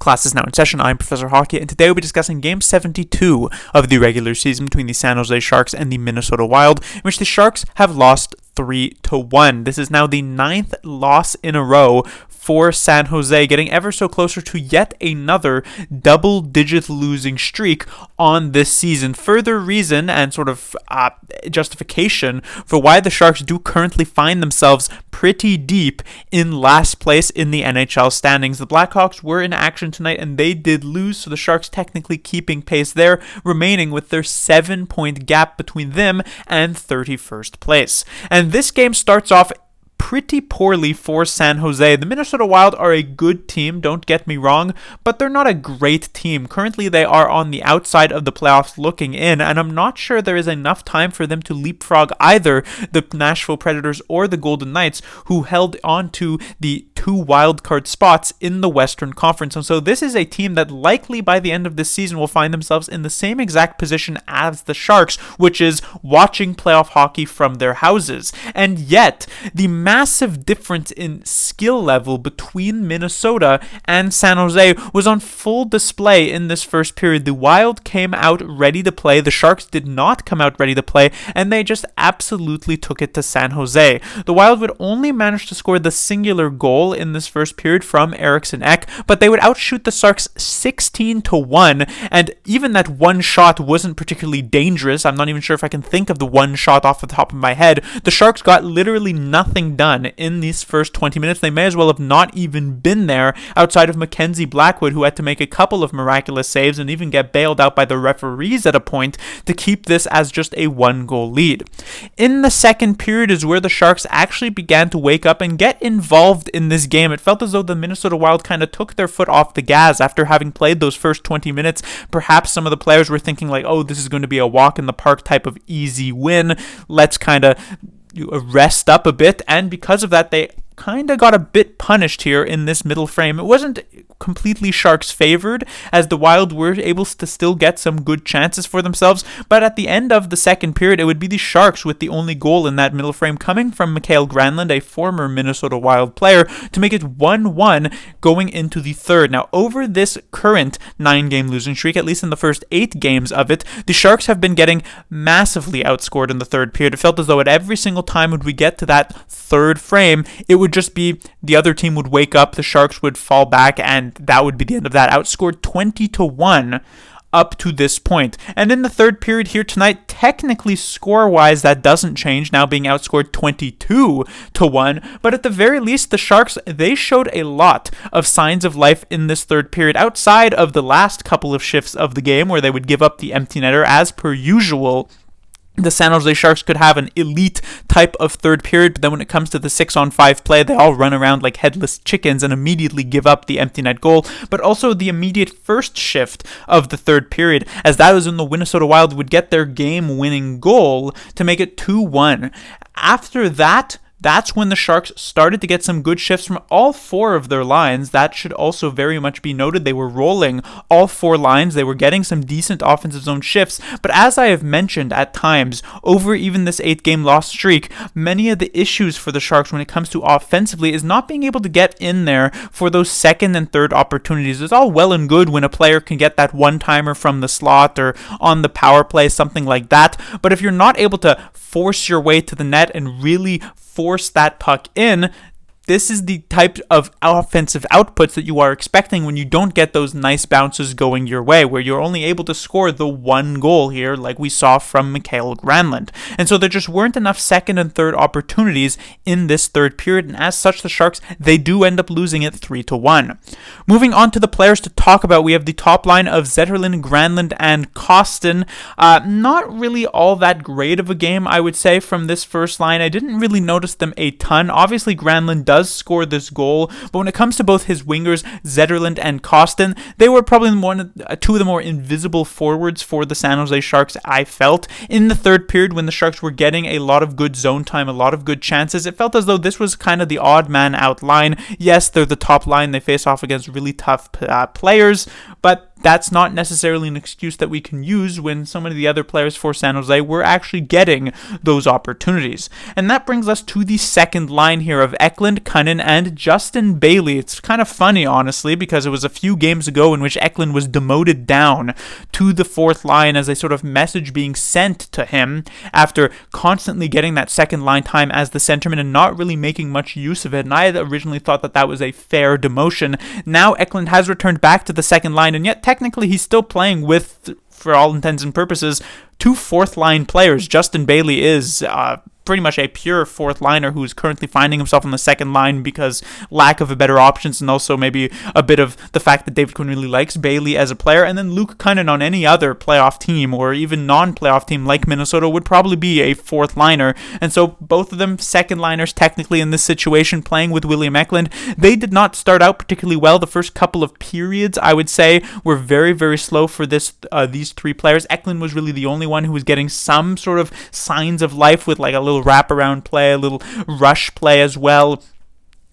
Class is now in session. I'm Professor Hockey, and today we'll be discussing Game 72 of the regular season between the San Jose Sharks and the Minnesota Wild, in which the Sharks have lost 3-1. This is now the 9th loss in a row for San Jose, getting ever so closer to yet another double-digit losing streak on this season. Further reason and sort of justification for why the Sharks do currently find themselves pretty deep in last place in the NHL standings. The Blackhawks were in action tonight and they did lose, so the Sharks technically keeping pace there, remaining with their 7-point gap between them and 31st place. And this game starts off pretty poorly for San Jose. The Minnesota Wild are a good team, don't get me wrong, but they're not a great team. Currently, they are on the outside of the playoffs looking in, and I'm not sure there is enough time for them to leapfrog either the Nashville Predators or the Golden Knights, who held on to the 2 wildcard spots in the Western Conference. And so this is a team that likely by the end of this season will find themselves in the same exact position as the Sharks, which is watching playoff hockey from their houses. And yet, the massive difference in skill level between Minnesota and San Jose was on full display in this first period. The Wild came out ready to play. The Sharks did not come out ready to play, and they just absolutely took it to San Jose. The Wild would only manage to score the singular goal in this first period from Eriksson Ek, but they would outshoot the Sharks 16-1, and even that one shot wasn't particularly dangerous. I'm not even sure if I can think of the one shot off the top of my head. The Sharks got literally nothing done in these first 20 minutes. They may as well have not even been there outside of Mackenzie Blackwood, who had to make a couple of miraculous saves and even get bailed out by the referees at a point to keep this as just a 1-goal lead. In the second period is where the Sharks actually began to wake up and get involved in this game. It felt as though the Minnesota Wild kind of took their foot off the gas after having played those first 20 minutes. Perhaps some of the players were thinking like, oh, this is going to be a walk in the park type of easy win. Let's kind of rest up a bit, and because of that, they kind of got a bit punished here in this middle frame. It wasn't completely Sharks favored, as the Wild were able to still get some good chances for themselves, but at the end of the second period, it would be the Sharks with the only goal in that middle frame coming from Mikael Granlund, a former Minnesota Wild player, to make it 1-1 going into the third. Now, over this current 9-game losing streak, at least in the first 8 games of it, the Sharks have been getting massively outscored in the third period. It felt as though at every single time would we get to that third frame, it would just be the other team would wake up, the Sharks would fall back, and that would be the end of that. Outscored 20-1 up to this point. And in the third period here tonight, technically score-wise, that doesn't change, now being outscored 22-1. But at the very least, the Sharks, they showed a lot of signs of life in this third period, outside of the last couple of shifts of the game where they would give up the empty netter as per usual. The San Jose Sharks could have an elite type of third period, but then when it comes to the 6-on-5 play, they all run around like headless chickens and immediately give up the empty net goal. But also the immediate first shift of the third period, as that was when the Minnesota Wild would get their game-winning goal to make it 2-1. After that, that's when the Sharks started to get some good shifts from all 4 of their lines. That should also very much be noted. They were rolling all 4 lines. They were getting some decent offensive zone shifts. But as I have mentioned at times, over even this 8-game loss streak, many of the issues for the Sharks when it comes to offensively is not being able to get in there for those second and third opportunities. It's all well and good when a player can get that one-timer from the slot or on the power play, something like that. But if you're not able to force your way to the net and really force that puck in, this is the type of offensive outputs that you are expecting when you don't get those nice bounces going your way, where you're only able to score the 1 goal here, like we saw from Mikael Granlund. And so there just weren't enough second and third opportunities in this third period, and as such, the Sharks, they do end up losing it 3-1. Moving on to the players to talk about, we have the top line of Zetterlund, Granlund, and Kostin. Not really all that great of a game, I would say, from this first line. I didn't really notice them a ton. Obviously, Granlund does score this goal, but when it comes to both his wingers, Zetterlund and Kostin, they were probably 2 of the more invisible forwards for the San Jose Sharks, I felt. In the third period, when the Sharks were getting a lot of good zone time, a lot of good chances, it felt as though this was kind of the odd man out line. Yes, they're the top line, they face off against really tough players, but but that's not necessarily an excuse that we can use when so many of the other players for San Jose were actually getting those opportunities. And that brings us to the second line here of Eklund, Cunnin, and Justin Bailey. It's kind of funny, honestly, because it was a few games ago in which Eklund was demoted down to the fourth line as a sort of message being sent to him after constantly getting that second line time as the centerman and not really making much use of it. And I had originally thought that that was a fair demotion. Now Eklund has returned back to the second line, and yet technically he's still playing with, for all intents and purposes, two fourth line players. Justin Bailey is pretty much a pure fourth liner who's currently finding himself on the second line because lack of a better options, and also maybe a bit of the fact that David Quinn really likes Bailey as a player. And then Luke Cunnin on any other playoff team or even non-playoff team like Minnesota would probably be a fourth liner. And so both of them second liners technically in this situation, playing with William Eklund. They did not start out particularly well. The first couple of periods, I would say, were very, very slow for these three players. Eklund was really the only one who was getting some sort of signs of life with like a little wraparound play, a little rush play as well.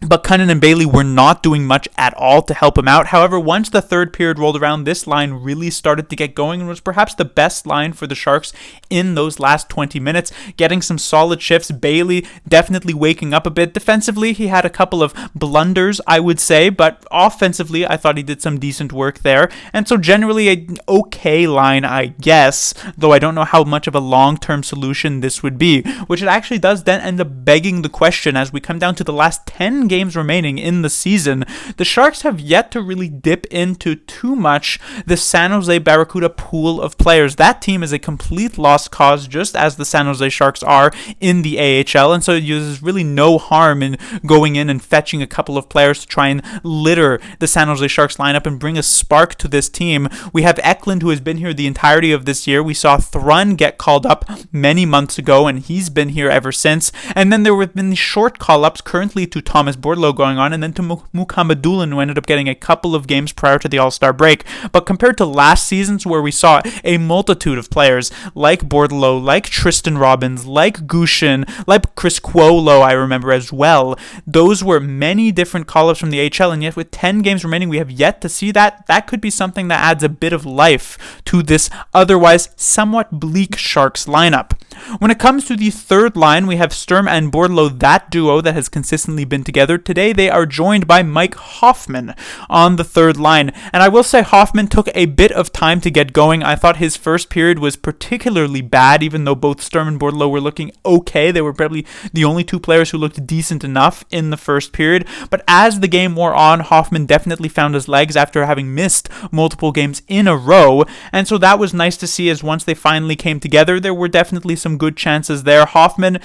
But Cunnin and Bailey were not doing much at all to help him out. However, once the third period rolled around, this line really started to get going and was perhaps the best line for the Sharks in those last 20 minutes, getting some solid shifts. Bailey definitely waking up a bit. Defensively, he had a couple of blunders, I would say, but offensively, I thought he did some decent work there. And so generally an okay line, I guess, though I don't know how much of a long-term solution this would be, which it actually does then end up begging the question as we come down to the last 10 games remaining in the season. The Sharks have yet to really dip into too much the San Jose Barracuda pool of players. That team is a complete lost cause, just as the San Jose Sharks are in the AHL, and so there's really no harm in going in and fetching a couple of players to try and litter the San Jose Sharks lineup and bring a spark to this team. We have Eklund, who has been here the entirety of this year. We saw Thrun get called up many months ago, and he's been here ever since. And then there have been the short call-ups currently to Thomas Bordeleau going on, and then to Mukhamadullin, who ended up getting a couple of games prior to the All-Star break. But compared to last season's, where we saw a multitude of players like Bordeleau, like Tristan Robbins, like Gushin, like Chris Cuolo, I remember as well, those were many different call-ups from the AHL, and yet with 10 games remaining, we have yet to see that. That could be something that adds a bit of life to this otherwise somewhat bleak Sharks lineup. When it comes to the third line, we have Sturm and Bordeleau, that duo that has consistently been together. Today they are joined by Mike Hoffman on the third line. And I will say Hoffman took a bit of time to get going. I thought his first period was particularly bad, even though both Sturm and Bordeleau were looking okay. They were probably the only two players who looked decent enough in the first period. But as the game wore on, Hoffman definitely found his legs after having missed multiple games in a row. And so that was nice to see, as once they finally came together, there were definitely some good chances there. Hoffman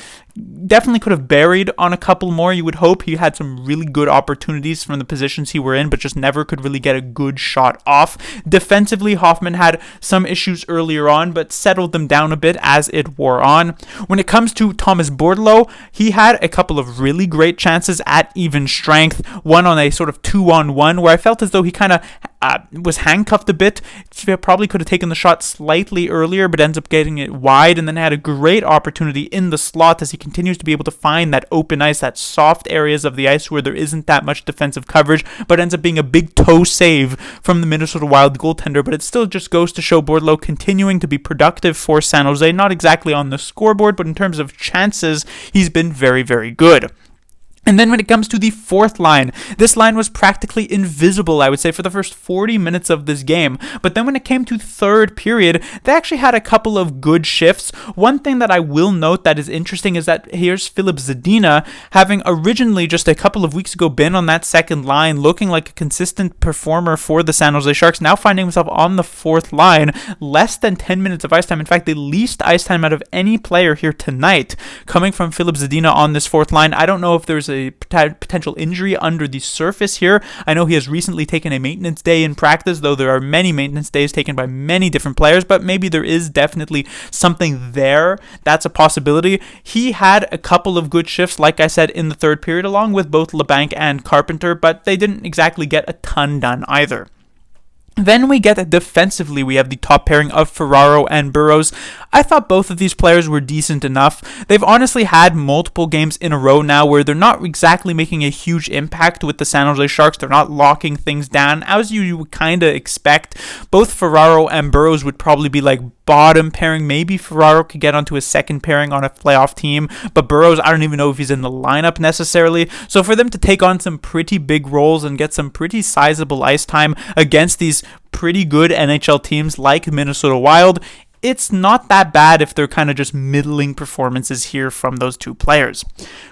definitely could have buried on a couple more, you would hope. He had some really good opportunities from the positions he were in, but just never could really get a good shot off. Defensively, Hoffman had some issues earlier on, but settled them down a bit as it wore on. When it comes to Thomas Bordeleau, he had a couple of really great chances at even strength. One on a sort of 2-on-1 where I felt as though he kind of was handcuffed a bit. Probably could have taken the shot slightly earlier, but ends up getting it wide, and then had a great opportunity in the slot as he continues to be able to find that open ice, that soft areas of the ice where there isn't that much defensive coverage, but ends up being a big toe save from the Minnesota Wild goaltender. But it still just goes to show Bordeleau continuing to be productive for San Jose, not exactly on the scoreboard, but in terms of chances, he's been very, very good. And then when it comes to the fourth line, this line was practically invisible, I would say, for the first 40 minutes of this game. But then when it came to third period, they actually had a couple of good shifts. One thing that I will note that is interesting is that here's Filip Zadina, having originally just a couple of weeks ago been on that second line, looking like a consistent performer for the San Jose Sharks, now finding himself on the fourth line, less than 10 minutes of ice time. In fact, the least ice time out of any player here tonight, coming from Filip Zadina on this fourth line. I don't know if there's a potential injury under the surface here. I know he has recently taken a maintenance day in practice, though there are many maintenance days taken by many different players, but maybe there is definitely something there. That's a possibility. He had a couple of good shifts, like I said, in the third period, along with both LeBanc and Carpenter, but they didn't exactly get a ton done either. Then we get defensively, we have the top pairing of Ferraro and Burrows. I thought both of these players were decent enough. They've honestly had multiple games in a row now where they're not exactly making a huge impact with the San Jose Sharks. They're not locking things down, as you would kind of expect. Both Ferraro and Burrows would probably be like bottom pairing. Maybe Ferraro could get onto a second pairing on a playoff team, but Burrows, I don't even know if he's in the lineup necessarily. So for them to take on some pretty big roles and get some pretty sizable ice time against these pretty good NHL teams like Minnesota Wild, it's not that bad if they're kind of just middling performances here from those two players.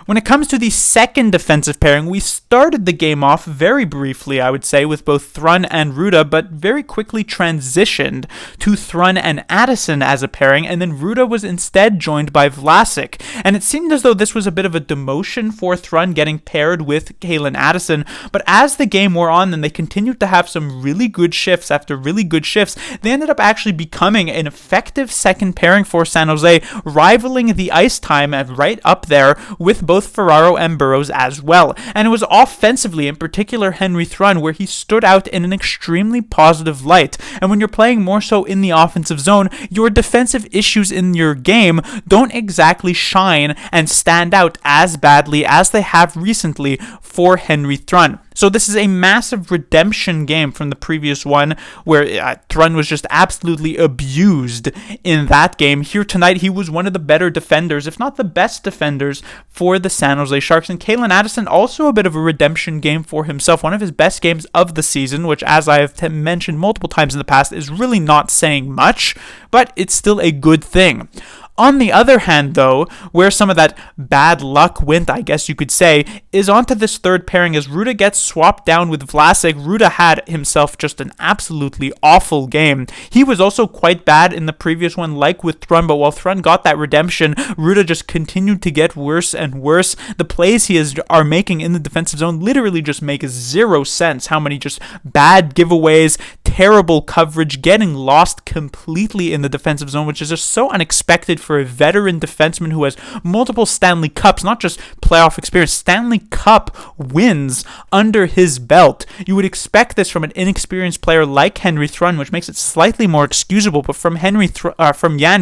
When it comes to the second defensive pairing, we started the game off very briefly, I would say, with both Thrun and Ruda, but very quickly transitioned to Thrun and Addison as a pairing, and then Ruda was instead joined by Vlasic. And it seemed as though this was a bit of a demotion for Thrun getting paired with Calen Addison, but as the game wore on and they continued to have some really good shifts after really good shifts, they ended up actually becoming an effective second pairing for San Jose, rivaling the ice time right up there with both Ferraro and Burrows as well. And it was offensively, in particular Henry Thrun, where he stood out in an extremely positive light. And when you're playing more so in the offensive zone, your defensive issues in your game don't exactly shine and stand out as badly as they have recently for Henry Thrun. So this is a massive redemption game from the previous one where Thrun was just absolutely abused in that game. Here tonight, he was one of the better defenders, if not the best defenders, for the San Jose Sharks. And Calen Addison, also a bit of a redemption game for himself. One of his best games of the season, which, as I have mentioned multiple times in the past, is really not saying much, but it's still a good thing. On the other hand, though, where some of that bad luck went, I guess you could say, is onto this third pairing as Ruda gets swapped down with Vlasic. Ruda had himself just an absolutely awful game. He was also quite bad in the previous one, like with Thrun, but while Thrun got that redemption, Ruda just continued to get worse and worse. The plays he are making in the defensive zone literally just make zero sense. How many just bad giveaways, terrible coverage, getting lost completely in the defensive zone, which is just so unexpected for a veteran defenseman who has multiple Stanley Cups, not just playoff experience, Stanley Cup wins under his belt. You would expect this from an inexperienced player like Henry Thrun, which makes it slightly more excusable, but from Jan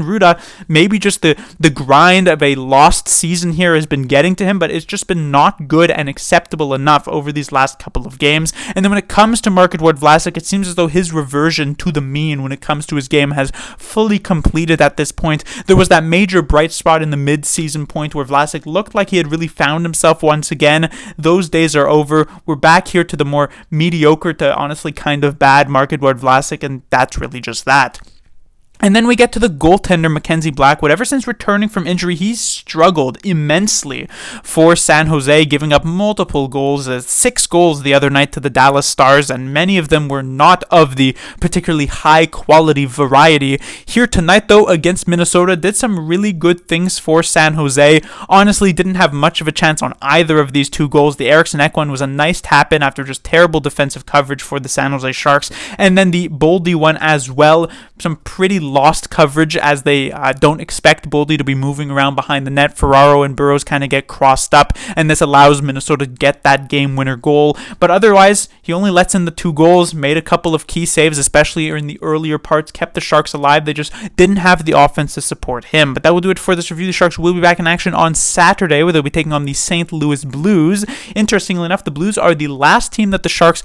Ruda, maybe just the grind of a lost season here has been getting to him, but it's just been not good and acceptable enough over these last couple of games. And then when it comes to Marc-Edouard Vlasic, it seems as though his reversion to the mean when it comes to his game has fully completed at this point. There was that major bright spot in the mid-season point where Vlasic looked like he had really found himself once again. Those days are over. We're back here to the more mediocre to honestly kind of bad Marc-Edouard Vlasic, and that's really just that. And then we get to the goaltender, Mackenzie Blackwood. Ever since returning from injury, he's struggled immensely for San Jose, giving up multiple goals, 6 goals the other night to the Dallas Stars, and many of them were not of the particularly high-quality variety. Here tonight, though, against Minnesota, did some really good things for San Jose. Honestly, didn't have much of a chance on either of these 2 goals. The Eriksson Ek one was a nice tap-in after just terrible defensive coverage for the San Jose Sharks, and then the Boldy one as well. Some pretty lost coverage as they don't expect Boldy to be moving around behind the net. Ferraro and Burrows kind of get crossed up, and this allows Minnesota to get that game winner goal. But otherwise, he only lets in the 2 goals, made a couple of key saves, especially in the earlier parts, kept the Sharks alive. They just didn't have the offense to support him. But that will do it for this review. The Sharks will be back in action on Saturday, where they'll be taking on the St. Louis Blues. Interestingly enough, the Blues are the last team that the Sharks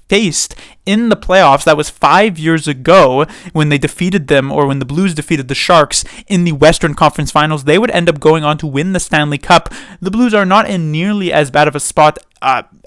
faced in the playoffs. That was 5 years ago when they defeated them, or when the Blues defeated the Sharks in the Western Conference Finals. They would end up going on to win the Stanley Cup. The Blues are not in nearly as bad of a spot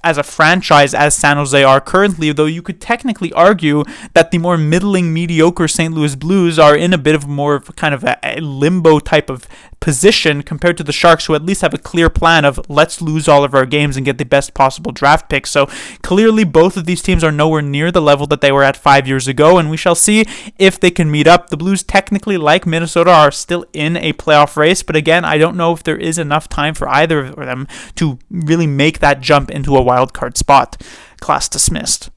as a franchise as San Jose are currently, though you could technically argue that the more middling, mediocre St. Louis Blues are in a bit of more of kind of a limbo type of position compared to the Sharks, who at least have a clear plan of let's lose all of our games and get the best possible draft pick. So clearly both of these teams are nowhere near the level that they were at 5 years ago, and we shall see if they can meet up. The Blues technically, like Minnesota, are still in a playoff race, but again, I don't know if there is enough time for either of them to really make that jump into a wild card spot. Class dismissed.